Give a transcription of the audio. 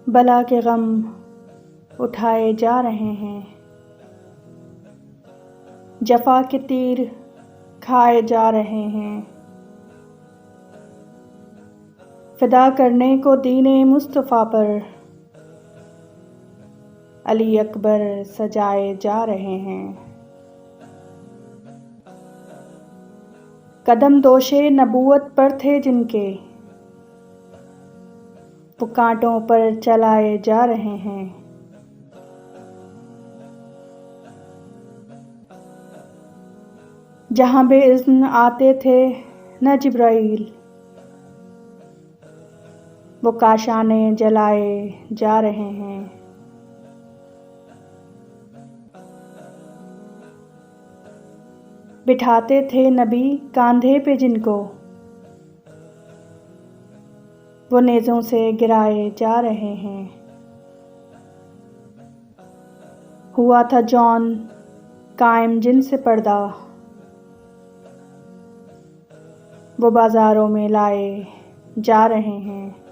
बला के गम उठाए जा रहे हैं, जफा के तीर खाए जा रहे हैं। फिदा करने को दीने मुस्तफ़ा पर अली अकबर सजाए जा रहे हैं। कदम दोशे नबूवत पर थे जिनके, वो कांटों पर चलाए जा रहे हैं। जहाँ बेइज़्न आते थे न जिब्राइल, वो काशाने जलाए जा रहे हैं। बिठाते थे नबी कांधे पे जिनको, वो नेज़ों से गिराए जा रहे हैं। हुआ था जौन कायम जिनसे पर्दा, वो बाज़ारों में लाए जा रहे हैं।